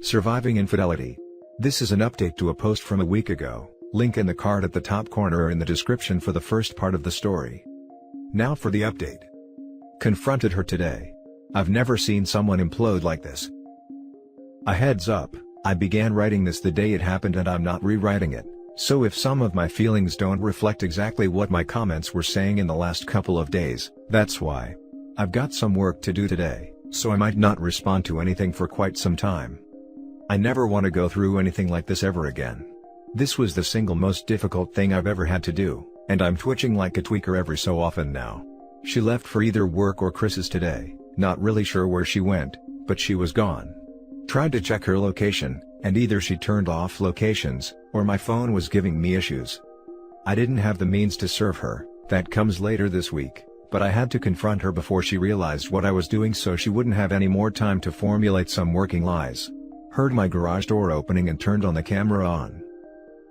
Surviving Infidelity. This is an update to a post from a week ago, link in the card at the top corner or in the description for the first part of the story. Now for the update. Confronted her today. I've never seen someone implode like this. A heads up, I began writing this the day it happened and I'm not rewriting it, so if some of my feelings don't reflect exactly what my comments were saying in the last couple of days, that's why. I've got some work to do today, so I might not respond to anything for quite some time. I never want to go through anything like this ever again. This was the single most difficult thing I've ever had to do, and I'm twitching like a tweaker every so often now. She left for either work or Chris's today, not really sure where she went, but she was gone. Tried to check her location, and either she turned off locations, or my phone was giving me issues. I didn't have the means to serve her, that comes later this week, but I had to confront her before she realized what I was doing so she wouldn't have any more time to formulate some working lies. Heard my garage door opening and turned on the camera on.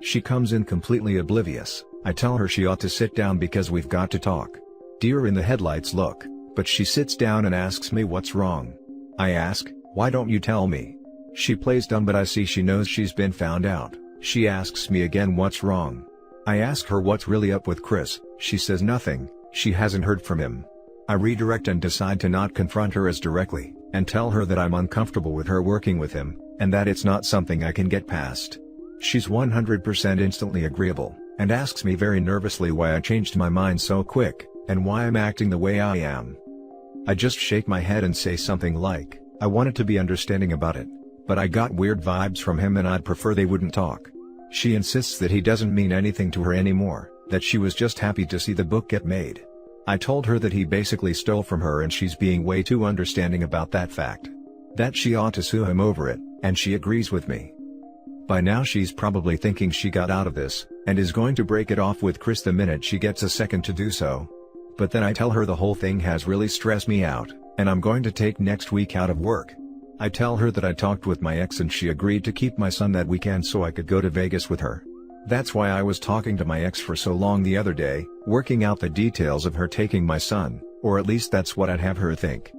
She comes in completely oblivious. I tell her she ought to sit down because we've got to talk. Deer in the headlights look, but she sits down and asks me what's wrong. I ask, why don't you tell me? She plays dumb but I see she knows she's been found out. She asks me again what's wrong. I ask her what's really up with Chris, she says nothing, she hasn't heard from him. I redirect and decide to not confront her as directly, and tell her that I'm uncomfortable with her working with him, and that it's not something I can get past. She's 100% instantly agreeable, and asks me very nervously why I changed my mind so quick, and why I'm acting the way I am. I just shake my head and say something like, I wanted to be understanding about it, but I got weird vibes from him and I'd prefer they wouldn't talk. She insists that he doesn't mean anything to her anymore, that she was just happy to see the book get made. I told her that he basically stole from her and she's being way too understanding about that fact. That she ought to sue him over it, and she agrees with me. By now she's probably thinking she got out of this, and is going to break it off with Chris the minute she gets a second to do so. But then I tell her the whole thing has really stressed me out, and I'm going to take next week out of work. I tell her that I talked with my ex and she agreed to keep my son that weekend so I could go to Vegas with her. That's why I was talking to my ex for so long the other day, working out the details of her taking my son, or at least that's what I'd have her think.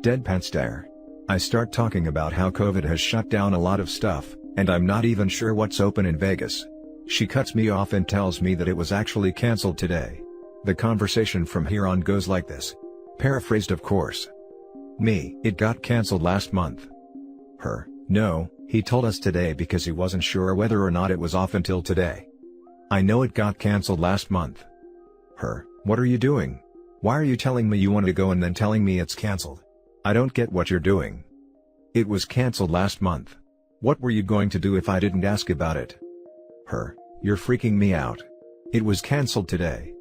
Deadpan stare. I start talking about how COVID has shut down a lot of stuff, and I'm not even sure what's open in Vegas. She cuts me off and tells me that it was actually cancelled today. The conversation from here on goes like this. Paraphrased of course. Me, it got cancelled last month. Her, no, he told us today because he wasn't sure whether or not it was off until today. I know it got cancelled last month. Her, what are you doing? Why are you telling me you want to go and then telling me it's cancelled? I don't get what you're doing. It was cancelled last month. What were you going to do if I didn't ask about it? Her, you're freaking me out. It was cancelled today.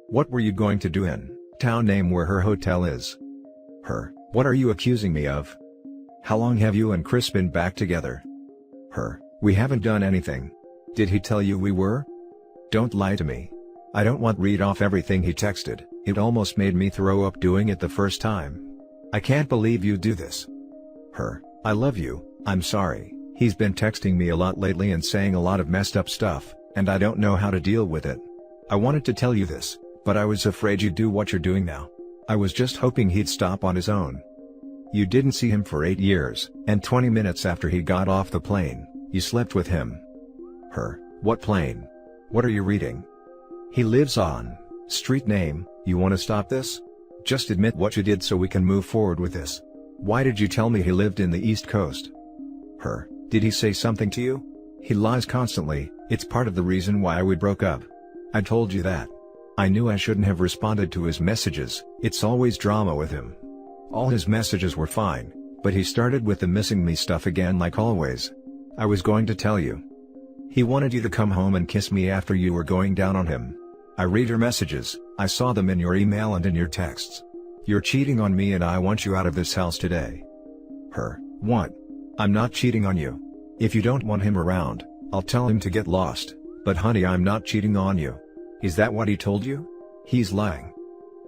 What were you going to do in town name where her hotel is? Her, what are you accusing me of? How long have you and Chris been back together? Her, we haven't done anything. Did he tell you we were? Don't lie to me. I don't want to read off everything he texted, it almost made me throw up doing it the first time. I can't believe you do this. Her, I love you, I'm sorry, he's been texting me a lot lately and saying a lot of messed up stuff, and I don't know how to deal with it. I wanted to tell you this, but I was afraid you'd do what you're doing now. I was just hoping he'd stop on his own. You didn't see him for 8 years, and 20 minutes after he got off the plane, you slept with him. Her, what plane? What are you reading? He lives on street name, you want to stop this? Just admit what you did so we can move forward with this. Why did you tell me he lived in the East Coast? Her, did he say something to you? He lies constantly, it's part of the reason why we broke up. I told you that. I knew I shouldn't have responded to his messages, it's always drama with him. All his messages were fine, but he started with the missing me stuff again like always. I was going to tell you. He wanted you to come home and kiss me after you were going down on him. I read your messages, I saw them in your email and in your texts. You're cheating on me and I want you out of this house today. Her, what? I'm not cheating on you. If you don't want him around, I'll tell him to get lost, but honey I'm not cheating on you. Is that what he told you? He's lying.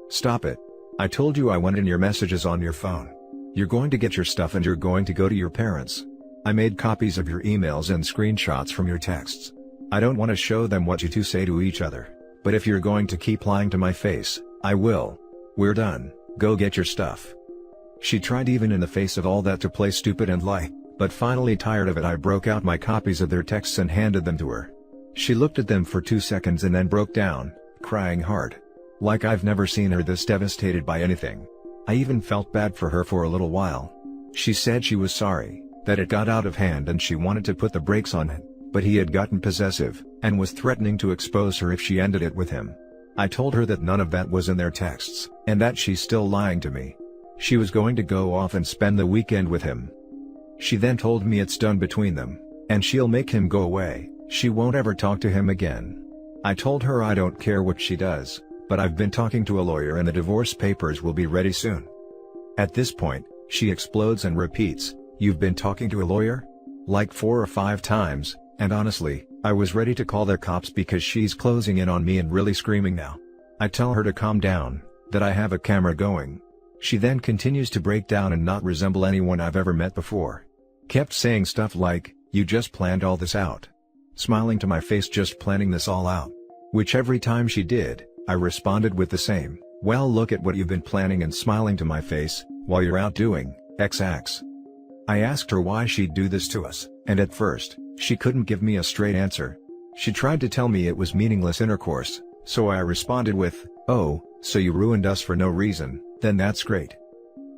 Stop it. I told you I went in your messages on your phone. You're going to get your stuff and you're going to go to your parents. I made copies of your emails and screenshots from your texts. I don't want to show them what you two say to each other. But if you're going to keep lying to my face, I will. We're done, go get your stuff. She tried even in the face of all that to play stupid and lie, But finally tired of it, I broke out my copies of their texts and handed them to her. She looked at them for 2 seconds and then broke down, crying hard. Like I've never seen her this devastated by anything. I even felt bad for her for a little while. She said she was sorry, that it got out of hand and she wanted to put the brakes on it, but he had gotten possessive, and was threatening to expose her if she ended it with him. I told her that none of that was in their texts, and that she's still lying to me. She was going to go off and spend the weekend with him. She then told me it's done between them, and she'll make him go away, she won't ever talk to him again. I told her I don't care what she does, but I've been talking to a lawyer and the divorce papers will be ready soon. At this point, she explodes and repeats, "You've been talking to a lawyer?" Like 4 or 5 times, and honestly, I was ready to call the cops because she's closing in on me and really screaming now. I tell her to calm down, that I have a camera going. She then continues to break down and not resemble anyone I've ever met before. Kept saying stuff like, "You just planned all this out." Smiling to my face, just planning this all out. Which every time she did, I responded with the same, "Well, look at what you've been planning," and smiling to my face, "while you're out doing XX." I asked her why she'd do this to us, and at first, she couldn't give me a straight answer. She tried to tell me it was meaningless intercourse, so I responded with, "Oh, so you ruined us for no reason, then that's great."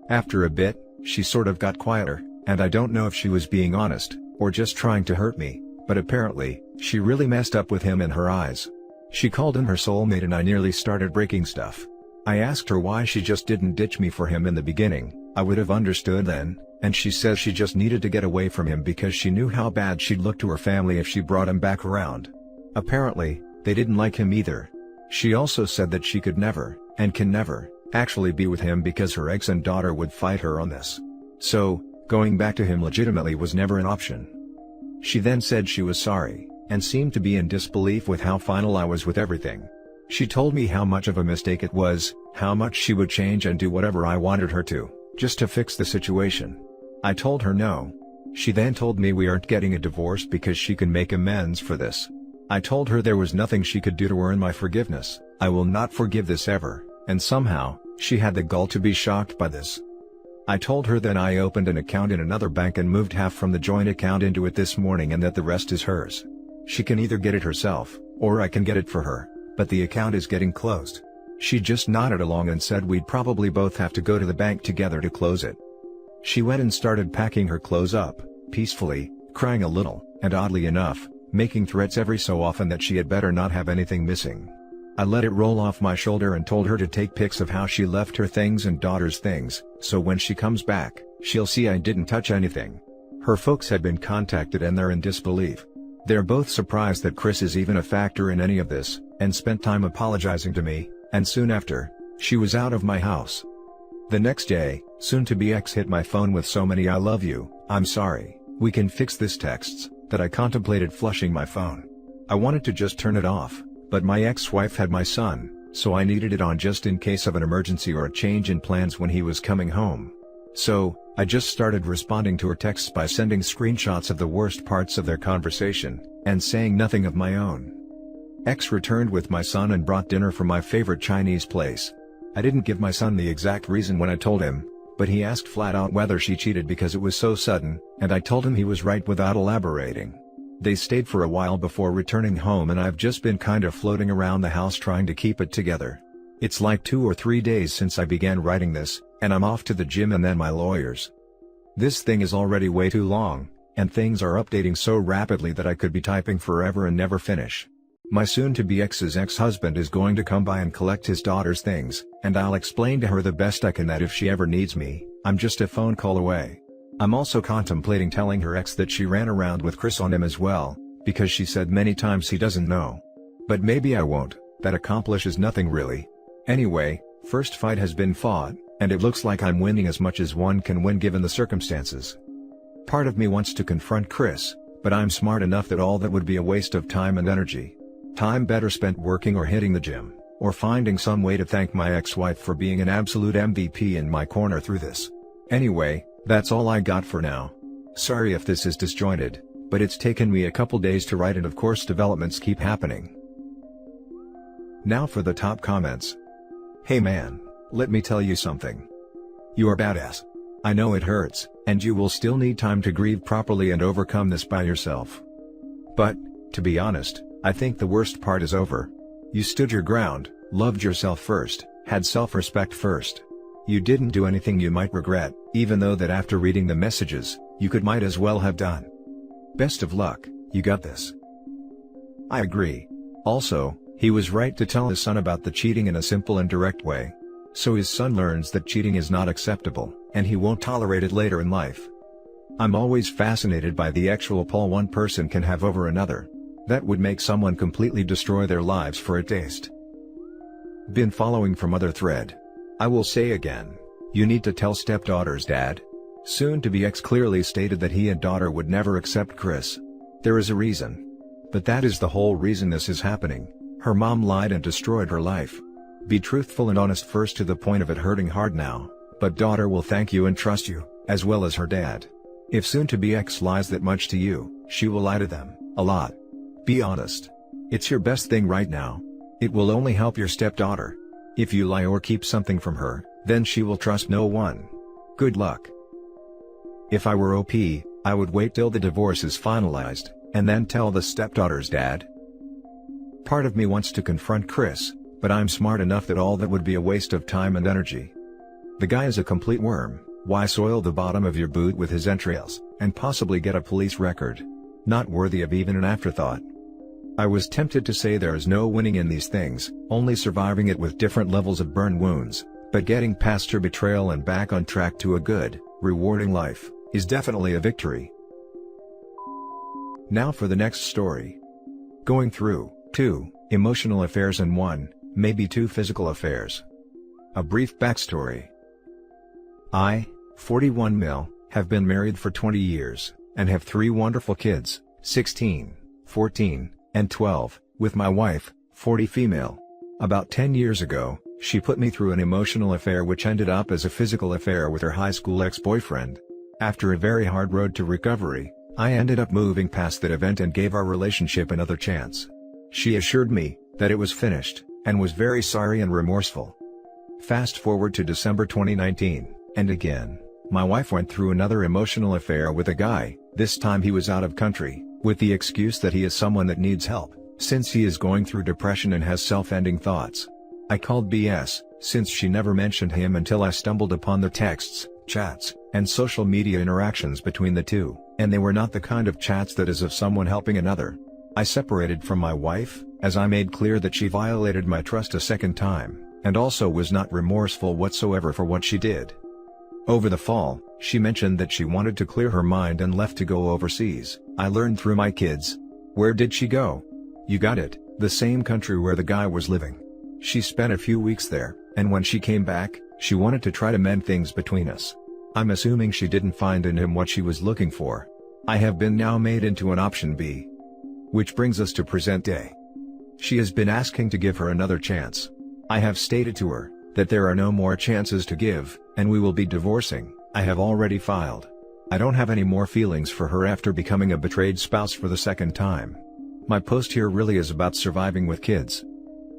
After a bit, she sort of got quieter, and I don't know if she was being honest, or just trying to hurt me, but apparently, she really messed up with him in her eyes. She called him her soulmate and I nearly started breaking stuff. I asked her why she just didn't ditch me for him in the beginning. I would have understood then, and she says she just needed to get away from him because she knew how bad she'd look to her family if she brought him back around. Apparently, they didn't like him either. She also said that she could never, and can never, actually be with him because her ex and daughter would fight her on this. So, going back to him legitimately was never an option. She then said she was sorry, and seemed to be in disbelief with how final I was with everything. She told me how much of a mistake it was, how much she would change and do whatever I wanted her to, just to fix the situation. I told her no. She then told me we aren't getting a divorce because she can make amends for this. I told her there was nothing she could do to earn my forgiveness. I will not forgive this ever, and somehow, she had the gall to be shocked by this. I told her then I opened an account in another bank and moved half from the joint account into it this morning and that the rest is hers. She can either get it herself, or I can get it for her, but the account is getting closed. She just nodded along and said we'd probably both have to go to the bank together to close it. She went and started packing her clothes up, peacefully, crying a little, and oddly enough, making threats every so often that she had better not have anything missing. I let it roll off my shoulder and told her to take pics of how she left her things and daughter's things, so when she comes back, she'll see I didn't touch anything. Her folks had been contacted and they're in disbelief. They're both surprised that Chris is even a factor in any of this, and spent time apologizing to me, and soon after, she was out of my house. The next day, soon-to-be ex hit my phone with so many "I love you, I'm sorry, we can fix this" texts, that I contemplated flushing my phone. I wanted to just turn it off, but my ex-wife had my son, so I needed it on just in case of an emergency or a change in plans when he was coming home. So, I just started responding to her texts by sending screenshots of the worst parts of their conversation, and saying nothing of my own. Ex returned with my son and brought dinner from my favorite Chinese place. I didn't give my son the exact reason when I told him, but he asked flat out whether she cheated because it was so sudden, and I told him he was right without elaborating. They stayed for a while before returning home and I've just been kind of floating around the house trying to keep it together. It's like 2 or 3 days since I began writing this, and I'm off to the gym and then my lawyers. This thing is already way too long, and things are updating so rapidly that I could be typing forever and never finish. My soon-to-be ex's ex-husband is going to come by and collect his daughter's things, and I'll explain to her the best I can that if she ever needs me, I'm just a phone call away. I'm also contemplating telling her ex that she ran around with Chris on him as well, because she said many times he doesn't know. But maybe I won't, that accomplishes nothing really. Anyway, first fight has been fought, and it looks like I'm winning as much as one can win given the circumstances. Part of me wants to confront Chris, but I'm smart enough that all that would be a waste of time and energy. Time better spent working or hitting the gym, or finding some way to thank my ex-wife for being an absolute MVP in my corner through this. Anyway, that's all I got for now. Sorry if this is disjointed, but it's taken me a couple days to write and of course developments keep happening. Now for the top comments. Hey man, let me tell you something. You're badass. I know it hurts, and you will still need time to grieve properly and overcome this by yourself. But, to be honest, I think the worst part is over. You stood your ground, loved yourself first, had self-respect first. You didn't do anything you might regret, even though that after reading the messages, you might as well have done. Best of luck, you got this. I agree. Also, he was right to tell his son about the cheating in a simple and direct way. So his son learns that cheating is not acceptable, and he won't tolerate it later in life. I'm always fascinated by the actual pull one person can have over another. That would make someone completely destroy their lives for a taste. Been following from other thread. I will say again, you need to tell stepdaughter's dad. Soon-to-be ex clearly stated that he and daughter would never accept Chris. There is a reason. But that is the whole reason this is happening. Her mom lied and destroyed her life. Be truthful and honest first to the point of it hurting hard now, but daughter will thank you and trust you, as well as her dad. If soon-to-be ex lies that much to you, she will lie to them, a lot. Be honest. It's your best thing right now. It will only help your stepdaughter. If you lie or keep something from her, then she will trust no one. Good luck. If I were OP, I would wait till the divorce is finalized, and then tell the stepdaughter's dad. Part of me wants to confront Chris, but I'm smart enough that all that would be a waste of time and energy. The guy is a complete worm. Why soil the bottom of your boot with his entrails, and possibly get a police record? Not worthy of even an afterthought. I was tempted to say there is no winning in these things, only surviving it with different levels of burn wounds, but getting past your betrayal and back on track to a good, rewarding life, is definitely a victory. Now for the next story. Going through 2 emotional affairs and 1, maybe 2 physical affairs. A brief backstory. I, 41 mil, have been married for 20 years, and have 3 wonderful kids, 16, 14, and 12, with my wife, 40 female. About 10 years ago, she put me through an emotional affair which ended up as a physical affair with her high school ex-boyfriend. After a very hard road to recovery, I ended up moving past that event and gave our relationship another chance. She assured me that it was finished, and was very sorry and remorseful. Fast forward to December 2019, and again, my wife went through another emotional affair with a guy. This time he was out of country, with the excuse that he is someone that needs help, since he is going through depression and has self-ending thoughts. I called BS, since she never mentioned him until I stumbled upon the texts, chats, and social media interactions between the two, and they were not the kind of chats that is of someone helping another. I separated from my wife, as I made clear that she violated my trust a second time, and also was not remorseful whatsoever for what she did. Over the fall, she mentioned that she wanted to clear her mind and left to go overseas. I learned through my kids. Where did she go? You got it, the same country where the guy was living. She spent a few weeks there, and when she came back, she wanted to try to mend things between us. I'm assuming she didn't find in him what she was looking for. I have been now made into an option B. Which brings us to present day. She has been asking to give her another chance. I have stated to her that there are no more chances to give, and we will be divorcing. I have already filed. I don't have any more feelings for her after becoming a betrayed spouse for the second time. My post here really is about surviving with kids.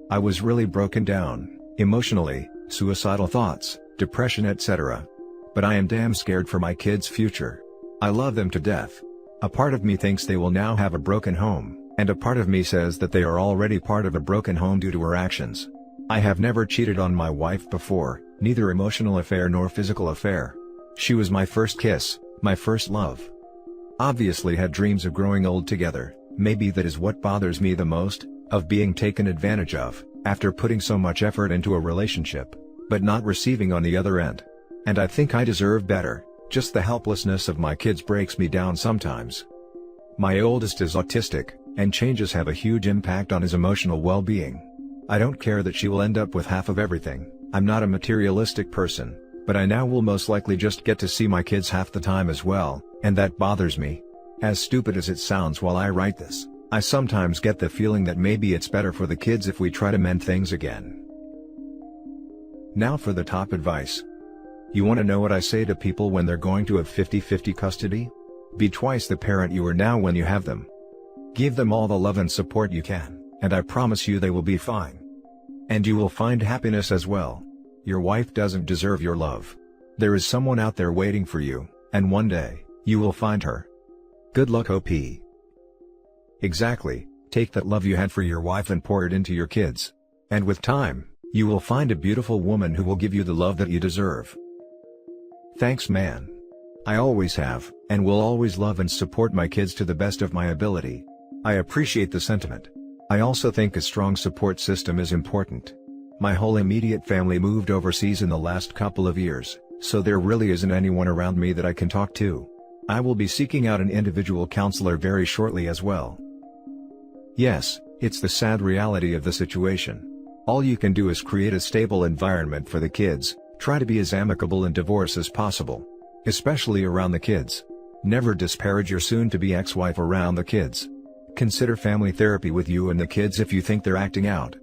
I was really broken down, emotionally, suicidal thoughts, depression, etc. But I am damn scared for my kids' future. I love them to death. A part of me thinks they will now have a broken home, and a part of me says that they are already part of a broken home due to her actions. I have never cheated on my wife before, neither emotional affair nor physical affair. She was my first kiss, my first love. Obviously had dreams of growing old together. Maybe that is what bothers me the most, of being taken advantage of, after putting so much effort into a relationship, but not receiving on the other end. And I think I deserve better, just the helplessness of my kids breaks me down sometimes. My oldest is autistic, and changes have a huge impact on his emotional well-being. I don't care that she will end up with half of everything. I'm not a materialistic person, but I now will most likely just get to see my kids half the time as well, and that bothers me. As stupid as it sounds while I write this, I sometimes get the feeling that maybe it's better for the kids if we try to mend things again. Now for the top advice. You want to know what I say to people when they're going to have 50-50 custody? Be twice the parent you are now when you have them. Give them all the love and support you can, and I promise you they will be fine. And you will find happiness as well. Your wife doesn't deserve your love. There is someone out there waiting for you, and one day, you will find her. Good luck, OP. Exactly, take that love you had for your wife and pour it into your kids. And with time, you will find a beautiful woman who will give you the love that you deserve. Thanks, man. I always have, and will always love and support my kids to the best of my ability. I appreciate the sentiment. I also think a strong support system is important. My whole immediate family moved overseas in the last couple of years, so there really isn't anyone around me that I can talk to. I will be seeking out an individual counselor very shortly as well. Yes, it's the sad reality of the situation. All you can do is create a stable environment for the kids, try to be as amicable in divorce as possible. Especially around the kids. Never disparage your soon-to-be ex-wife around the kids. Consider family therapy with you and the kids if you think they're acting out.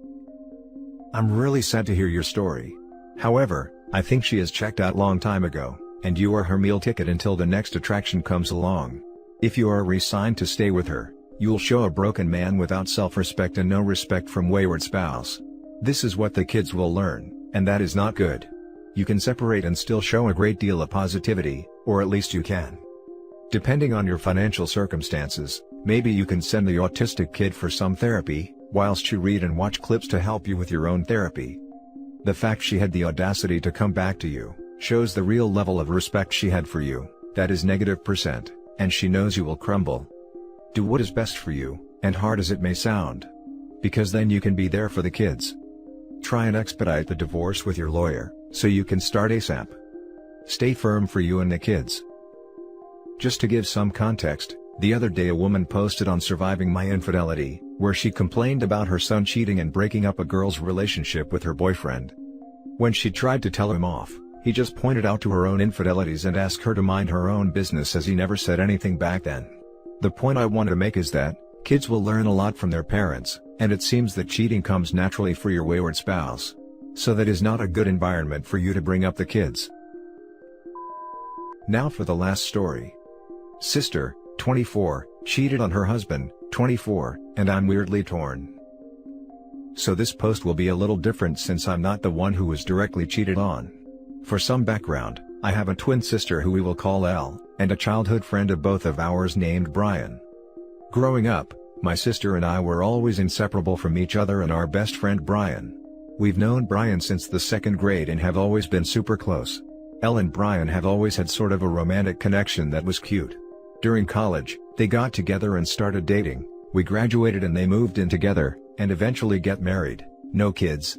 I'm really sad to hear your story. However, I think she has checked out long time ago, and you are her meal ticket until the next attraction comes along. If you are resigned to stay with her, you'll show a broken man without self-respect and no respect from wayward spouse. This is what the kids will learn, and that is not good. You can separate and still show a great deal of positivity, or at least you can. Depending on your financial circumstances, maybe you can send the autistic kid for some therapy, whilst you read and watch clips to help you with your own therapy. The fact she had the audacity to come back to you, shows the real level of respect she had for you, that is -%, and she knows you will crumble. Do what is best for you, and hard as it may sound. Because then you can be there for the kids. Try and expedite the divorce with your lawyer, so you can start ASAP. Stay firm for you and the kids. Just to give some context, the other day a woman posted on Surviving My Infidelity, where she complained about her son cheating and breaking up a girl's relationship with her boyfriend. When she tried to tell him off, he just pointed out to her own infidelities and asked her to mind her own business, as he never said anything back then. The point I want to make is that, kids will learn a lot from their parents, and it seems that cheating comes naturally for your wayward spouse. So that is not a good environment for you to bring up the kids. Now for the last story. Sister, 24, cheated on her husband, 24, and I'm weirdly torn. So this post will be a little different since I'm not the one who was directly cheated on. For some background, I have a twin sister who we will call Elle, and a childhood friend of both of ours named Brian. Growing up, my sister and I were always inseparable from each other and our best friend Brian. We've known Brian since the 2nd grade and have always been super close. Elle and Brian have always had sort of a romantic connection that was cute. During college, they got together and started dating, we graduated and they moved in together, and eventually get married, no kids.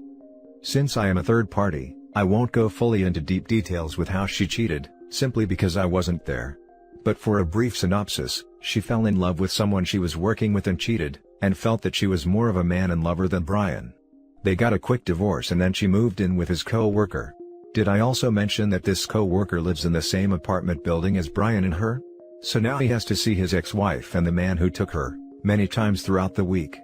Since I am a third party, I won't go fully into deep details with how she cheated, simply because I wasn't there. But for a brief synopsis, she fell in love with someone she was working with and cheated, and felt that she was more of a man and lover than Brian. They got a quick divorce and then she moved in with his co-worker. Did I also mention that this co-worker lives in the same apartment building as Brian and her? So now he has to see his ex-wife and the man who took her, many times throughout the week.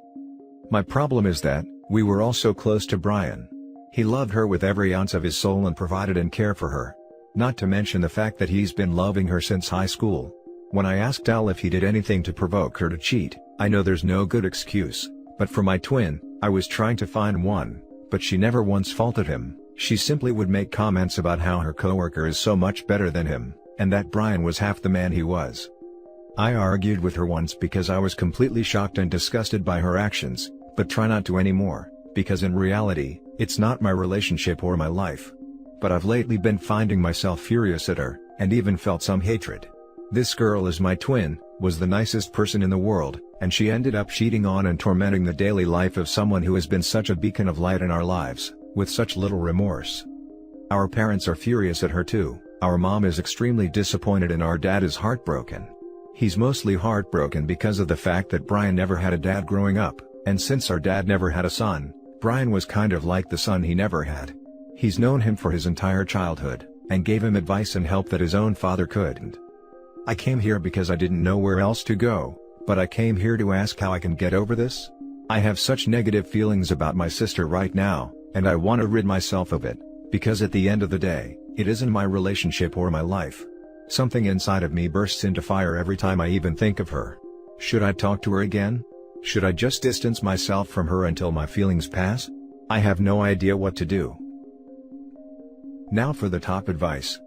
My problem is that, we were all so close to Brian. He loved her with every ounce of his soul and provided and cared for her. Not to mention the fact that he's been loving her since high school. When I asked Al if he did anything to provoke her to cheat, I know there's no good excuse, but for my twin, I was trying to find one, but she never once faulted him. She simply would make comments about how her coworker is so much better than him, and that Brian was half the man he was. I argued with her once because I was completely shocked and disgusted by her actions, but try not to anymore, because in reality, it's not my relationship or my life. But I've lately been finding myself furious at her, and even felt some hatred. This girl is my twin, was the nicest person in the world, and she ended up cheating on and tormenting the daily life of someone who has been such a beacon of light in our lives, with such little remorse. Our parents are furious at her too. Our mom is extremely disappointed and our dad is heartbroken. He's mostly heartbroken because of the fact that Brian never had a dad growing up, and since our dad never had a son, Brian was kind of like the son he never had. He's known him for his entire childhood, and gave him advice and help that his own father couldn't. I came here because I didn't know where else to go, but I came here to ask how I can get over this. I have such negative feelings about my sister right now, and I want to rid myself of it, because at the end of the day, it isn't my relationship or my life. Something inside of me bursts into fire every time I even think of her. Should I talk to her again? Should I just distance myself from her until my feelings pass? I have no idea what to do. Now for the top advice.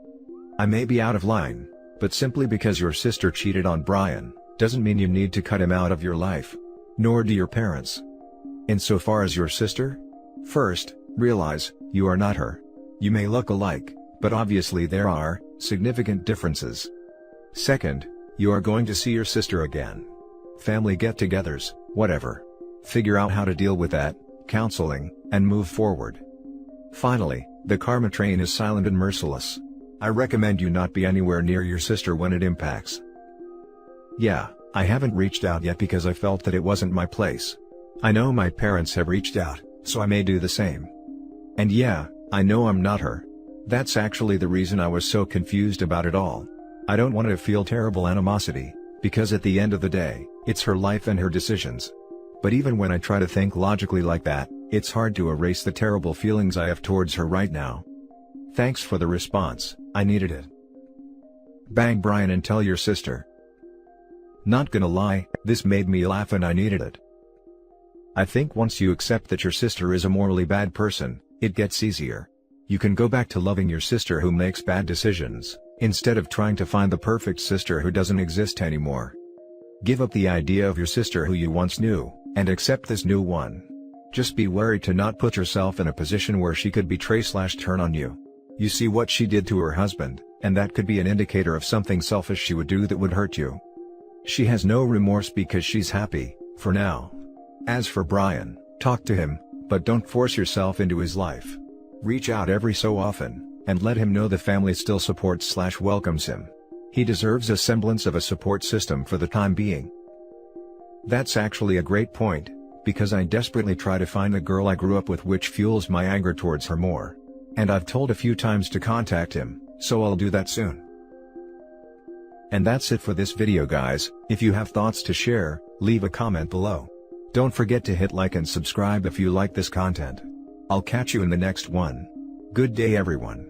I may be out of line, but simply because your sister cheated on Brian, doesn't mean you need to cut him out of your life. Nor do your parents. Insofar as your sister? First, realize, you are not her. You may look alike, but obviously there are significant differences. Second, you are going to see your sister again. Family get-togethers, whatever. Figure out how to deal with that, counseling, and move forward. Finally, the karma train is silent and merciless. I recommend you not be anywhere near your sister when it impacts. Yeah, I haven't reached out yet because I felt that it wasn't my place. I know my parents have reached out, so I may do the same. And yeah, I know I'm not her. That's actually the reason I was so confused about it all. I don't want to feel terrible animosity, because at the end of the day, it's her life and her decisions. But even when I try to think logically like that, it's hard to erase the terrible feelings I have towards her right now. Thanks for the response, I needed it. Bang Brian and tell your sister. Not gonna lie, this made me laugh and I needed it. I think once you accept that your sister is a morally bad person, it gets easier. You can go back to loving your sister who makes bad decisions, instead of trying to find the perfect sister who doesn't exist anymore. Give up the idea of your sister who you once knew, and accept this new one. Just be wary to not put yourself in a position where she could betray/turn on you. You see what she did to her husband, and that could be an indicator of something selfish she would do that would hurt you. She has no remorse because she's happy, for now. As for Brian, talk to him, but don't force yourself into his life. Reach out every so often, and let him know the family still supports/welcomes him. He deserves a semblance of a support system for the time being. That's actually a great point, because I desperately try to find the girl I grew up with, which fuels my anger towards her more. And I've told a few times to contact him, so I'll do that soon. And that's it for this video guys. If you have thoughts to share, leave a comment below. Don't forget to hit like and subscribe if you like this content. I'll catch you in the next one. Good day everyone.